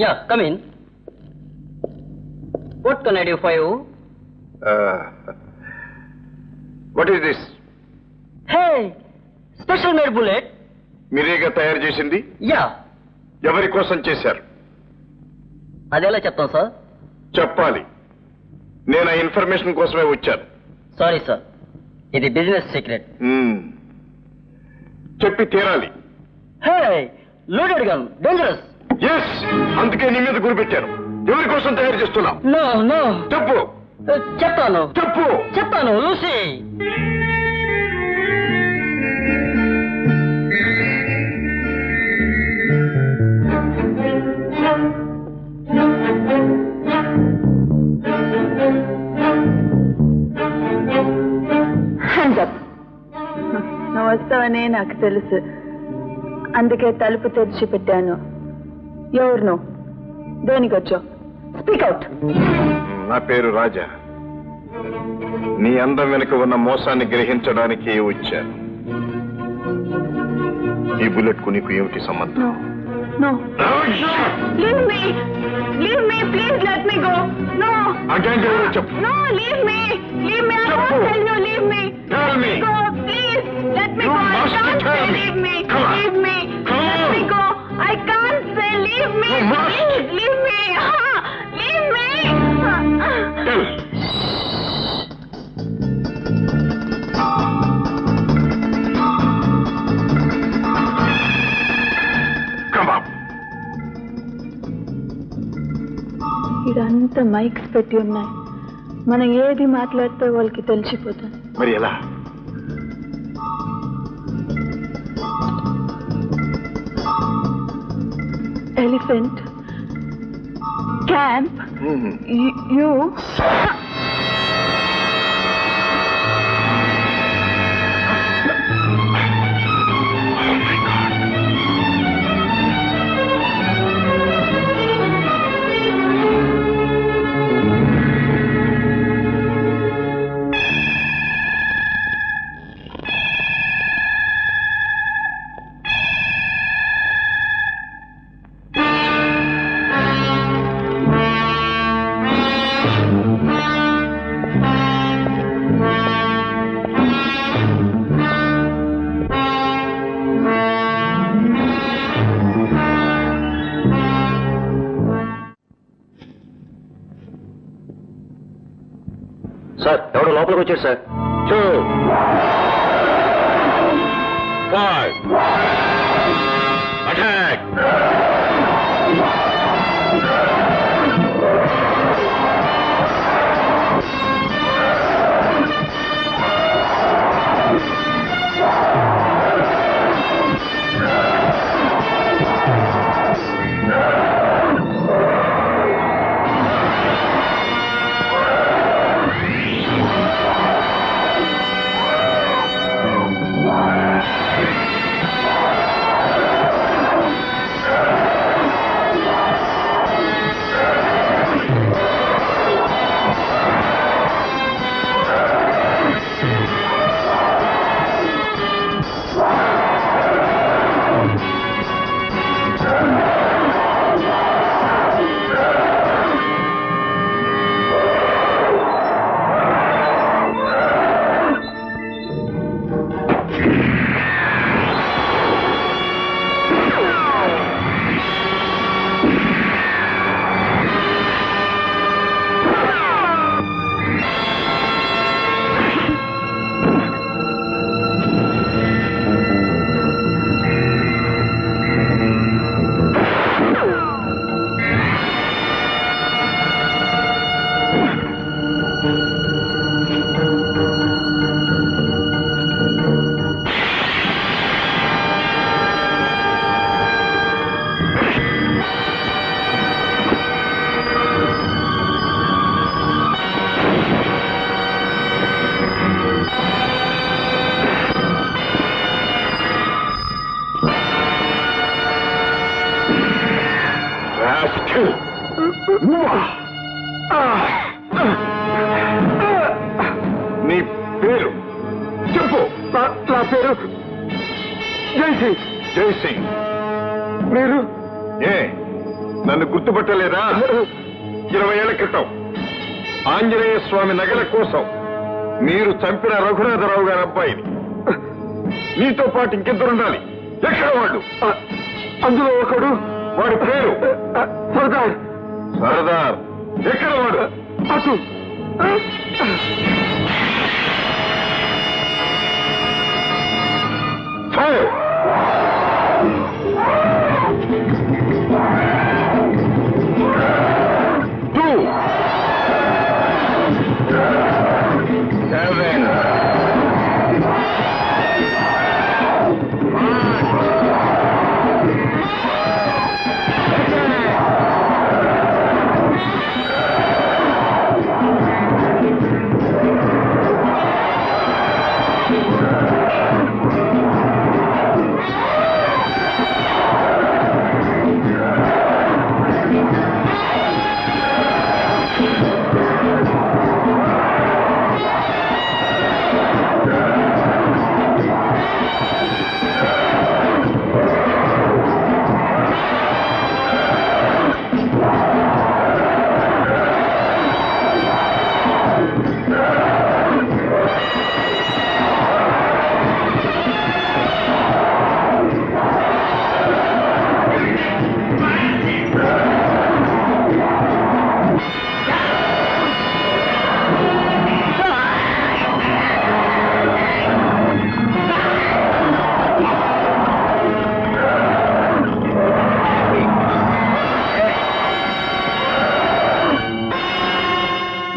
Yeah, come in. What can I do for you? What is this? Hey, special made bullet. మీరేగా తయారు చేసింది? Yeah. ఎవరి కోసం చేశారు? అదెలా చెప్తాం సార్? చెప్పాలి. నేను ఆ ఇన్ఫర్మేషన్ కోసమే వచ్చాను. సారీ సార్, ఇది బిజినెస్ సీక్రెట్. చెప్పి తీరాలి. Hey, loaded gun, dangerous. Yes, అందుకే నీ మీద గురిపెట్టాను. ఎవరి కోసం తయారు చేస్తున్నావు? No no. చెప్పు. చెప్తాను. చెప్పు. చెప్తాను, లూసీ. నువ్వు వస్తావనే నాకు తెలుసు, అందుకే తలుపు తెరిచి పెట్టాను. ఎవరు నువ్వు? దేనికి వచ్చావు? Speak out. నా పేరు రాజా. నీ అందం వెనుక ఉన్న మోసాన్ని గ్రహించడానికి వచ్చాను. ఈ బుల్లెట్ కు నీకు ఏమిటి సంబంధం? No. Leave me. Leave me. Please let me go. No. Again, చెప్పు. No, leave me. Leave me. I won't tell you. Leave me. Tell me. Go, please. Let me You go. I must can't tell say me. leave me. Come on. Leave me. Come Let on. me go. I can't say leave me. You must. Please, leave me. Leave me. Tell. Come up. ఇదంతా mics పెట్టి ఉన్నాయి. మనం ఏది మాట్లాడితే వాళ్ళకి తెలిసిపోతుంది. మరి ఎలా? Elephant camp you. సార్, ఎవడో లోపలికి వచ్చాడు సార్. 2 5 అటాక్. నీ పేరు చెప్పు. నా పేరు జై సింగ్. జై సింగ్. మీరు నన్ను గుర్తుపట్టలేదా? 20 ఏళ్ల క్రితం ఆంజనేయ స్వామి నగల కోసం మీరు చంపిన రఘునాథరావు గారి అబ్బాయిని. నీతో పాటు ఇంకెద్దరుండాలి. ఎక్కడ వాళ్ళు? అందులో ఒకడు, వాడి పేరు సర్దార్. సర్దార్ ఎక్కడ వాడు? అటు. Fire!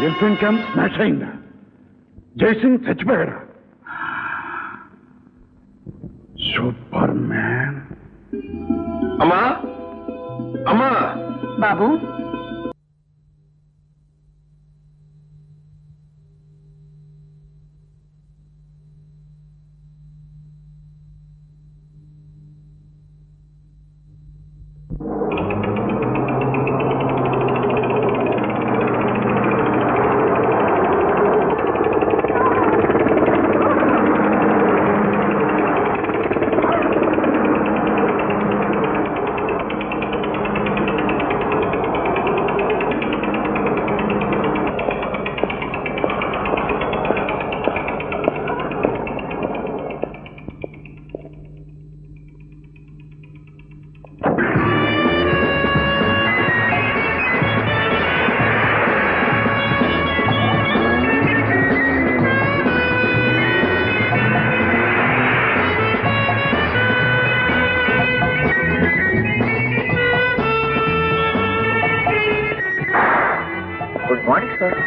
ఎలిఫెంట్ క్యాంప్ స్మాష్ అయిందా? జైసింగ్ చచ్చిపోయాడు. Super man. అమ్మా, అమ్మా. బాబు, గుడ్ మార్నింగ్ సార్.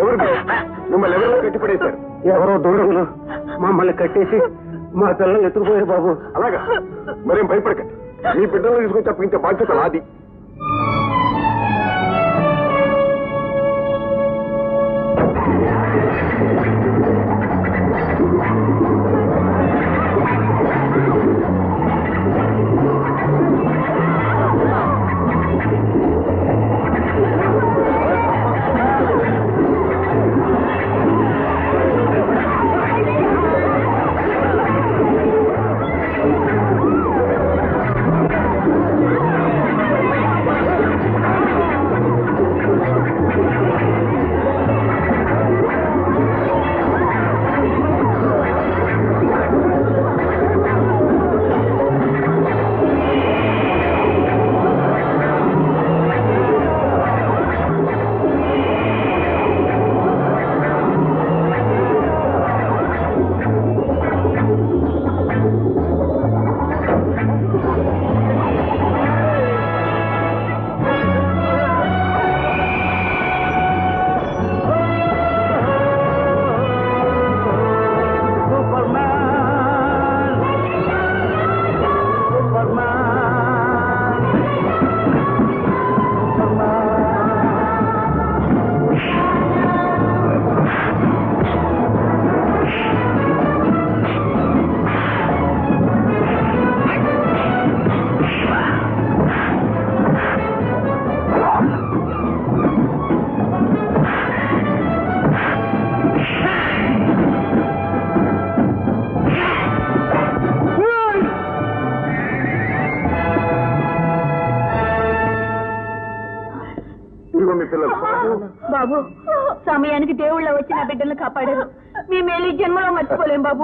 ఎవరు మిమ్మల్ని ఎవరో కట్టిపడేశారు? ఎవరో దొంగలు మమ్మల్ని కట్టేసి మా పిల్లలు ఎత్తుకుపోయారు బాబు. అలాగా? మరేం భయపడకండి. మీ బిడ్డలు తీసుకొచ్చి అప్పగించే బాధ్యత నాది. బాబు సమయానికి దేవుళ్ళ వచ్చి నా బిడ్డలను కాపాడారు మీ మేలు ఈ జన్మలో మర్చిపోలేం బాబు.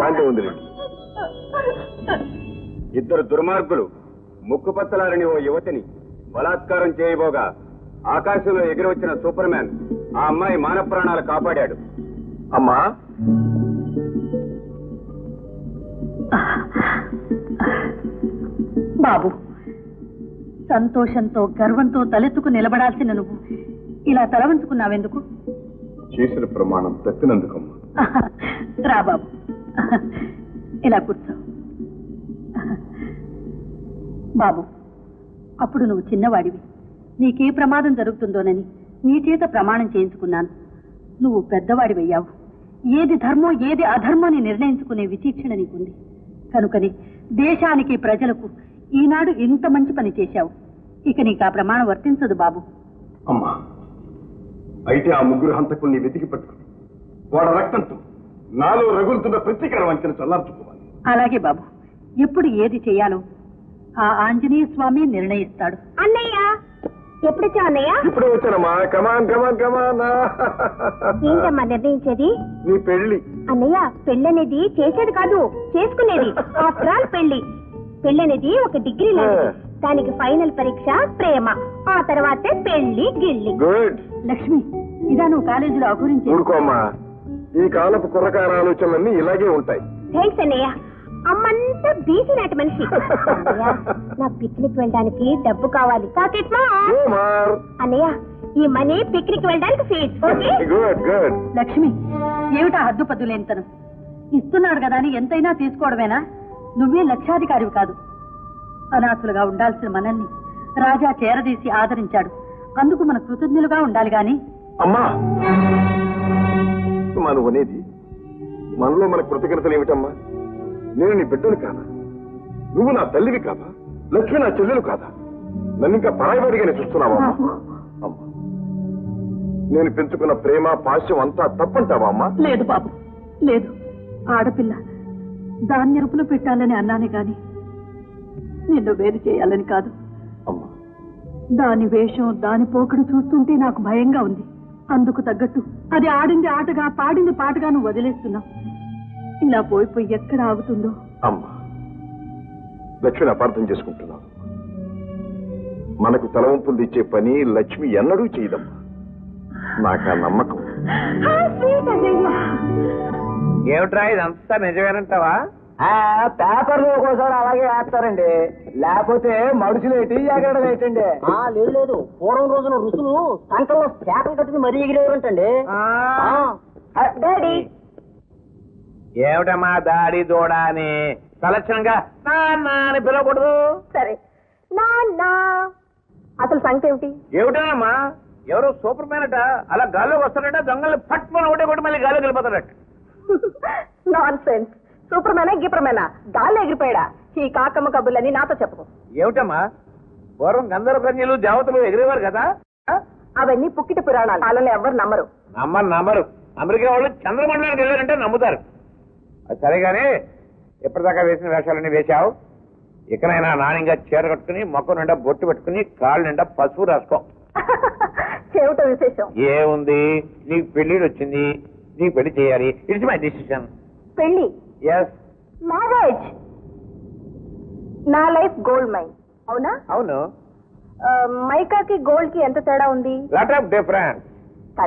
ఇద్దరు దుర్మార్గులు ముక్కుపచ్చలారని ఓ యువతిని బలాత్కారం చేయబోగా ఆకాశంలో ఎగిరి వచ్చిన సూపర్ మ్యాన్ ఆ అమ్మాయి మాన ప్రాణాలు కాపాడాడు. అమ్మా బాబు, సంతోషంతో గర్వంతో తలెత్తుకు నిలబడాల్సిన నువ్వు ఇలా తలవంచుకున్నావెందుకు? చేసిన ప్రమాణం తప్పినందుకమ్మా. రా బాబు, ఇలా కూర్చో. బాబు, అప్పుడు నువ్వు చిన్నవాడివి, నీకే ప్రమాదం జరుగుతుందోనని నీ చేత ప్రమాణం చేయించుకున్నాను. నువ్వు పెద్దవాడివయ్యావు. ఏది ధర్మం ఏది అధర్మం అని నిర్ణయించుకునే విచక్షణ నీకుంది. కనుకని దేశానికి ప్రజలకు ఈనాడు ఇంత మంచి పని చేశావు. ఇక నీకు ఆ ప్రమాణం వర్తించదు బాబు. అమ్మా, అయితే ఆ ముగ్గురు హంతకుల్ని వెతికి పట్టుకుని వాడు రక్తంతో నాలో రగులుతున్న ప్రతీకార వంచన చల్లార్చుకోవాలి. అలాగే బాబు, ఎప్పుడు ఏది చేయాలో ఆ ఆంజనేయ స్వామి నిర్ణయిస్తాడు. అన్నయ్య ఎప్పుడొచ్చా అన్నయ్య? ఇప్పుడే వచ్చానమ్మా. కమాన్ కమాన్ కమాన్. ఏంటమ్మా నిర్ణయించేది? నీ పెళ్లి. అన్నయ్య, పెళ్ళనేది చేసేది కాదు, చేసుకునేది. ఆఫ్టర్ ఆల్ పెళ్ళనేది ఒక డిగ్రీ లాంటిది. దానికి ఫైనల్ పరీక్ష ప్రేమ, ఆ తర్వాతే పెళ్లి గిల్లి. గుడ్. లక్ష్మి, ఇదా నువ్వు కాలేజీలో అగురించి? ఊరుకోమ్మా, ఈ కాలపు కుర్రకార ఆలోచనలన్నీ ఇలాగే ఉంటాయి. థ్యాంక్స్ అన్నయ్య. అమ్మంతా బీసీ నాటి మనిషి. నా పిక్నిక్ వెళ్ళడానికి డబ్బు కావాలి. పాకెట్ అన్నయ్య, ఈ మనీ పిక్నిక్ వెళ్ళడానికి ఫీజ్. Good good. లక్ష్మి, ఏమిటా హద్దుపద్దు లేనితనం? ఇస్తున్నాడు కదా అని ఎంతైనా తీసుకోవడమేనా? నువ్వే లక్షాధికారివి కాదు. అనాథులుగా ఉండాల్సిన మనల్ని రాజా చేరదీసి ఆదరించాడు. అందుకు మన కృతజ్ఞులుగా ఉండాలి గాని. అమ్మా, మనం అనేది మనలో మన కృతజ్ఞతలు ఏమిటమ్మా? నేను నీ బిడ్డను కాదా? నువ్వు నా తల్లివి కాదా? లక్ష్మి నా చెల్లెలు కాదా? నన్ను ఇంకా పరాయివాడిగానే చూస్తున్నావా? అమ్మా, నేను పెంచుకున్న ప్రేమ పాశ్యం అంతా తప్పంటావా అమ్మా? లేదు బాబు, లేదు. ఆడపిల్ల దాన్ని ఎరుపులో పెట్టాలని అన్నానే గాని నిన్ను వేరు చేయాలని కాదు. అమ్మా, దాని వేషం దాని పోకడు చూస్తుంటే నాకు భయంగా ఉంది. అందుకు తగ్గట్టు అది ఆడింది ఆటగా పాడింది పాటగా నువ్వు వదిలేస్తున్నావు. ఇలా పోయిపోయి ఎక్కడ ఆగుతుందో. అమ్మా, లక్ష్మిని అపార్థం చేసుకుంటున్నావు. మనకు తలవంపులు ఇచ్చే పని లక్ష్మి ఎన్నడూ చేయదమ్మా. నాకు ఆ నమ్మకం. ఏమిట్రా ఇదంతా నిజమేనంటావా? పేపర్లు ఒక్కోసారి అలాగే వేస్తారండి, లేకపోతే మడుచులు ఎట్టి ఎగరడం ఏంటండి? లేదు లేదు, పూర్వం రోజున రుసులు సంకల్లో చేపలు కట్టుకుని మరీ ఎగిరేవారంటండి. డాడీ, ఏమిటమ్మా దాడి దూడ అని సలక్షణంగా నాన్న అని పిలవకూడదు. సరే నాన్న, అసలు సంగతి ఏమిటి? ఏమిటమ్మా, ఎవరో సూపర్ మ్యాన్ అట అలా గాల్లోకి వస్తాడట, దొంగల్ని పట్టుకొని ఒకటే కొట్టి మళ్ళీ గాల్లోకి వెళ్ళిపోతాడట. Non sense. సూపర్ మేనా గిపర్ మేనా గాల్లో ఎగిరిపోయాడా? ఈ కాకమ్మ కబుర్లని నాతో చెప్పు. ఏమిటమ్మా, పూర్వం గంధర్వ కన్యలు దేవతలు ఎగిరేవారు కదా? అవన్నీ పుక్కిట పురాణాలు, వాళ్ళని ఎవ్వరు నమ్మరు. నమ్మరు. అమెరికా వాళ్ళు చంద్రమండలానికి వెళ్ళారంటే నమ్ముతారు. అది సరేగానే ఎప్పటిదాకా వేసిన వేషాలన్నీ వేశావు. ఇకనైనా నాణ్యంగా చీర కట్టుకుని మొక్క నిండా బొట్టు పెట్టుకుని కాళ్ళు నిండా పసుపు రాసుకో. చెవిట విశేషం ఏముంది, నీకు పెళ్లిడు వచ్చింది, నీకు పెళ్లి చేయాలి. It's my decision. పెళ్లి? Yes, marriage. నా లైఫ్ గోల్డ్ మైన్. అవునా? అవును. మైకాకి గోల్డ్ కి ఎంత తేడా ఉంది? Lot of difference.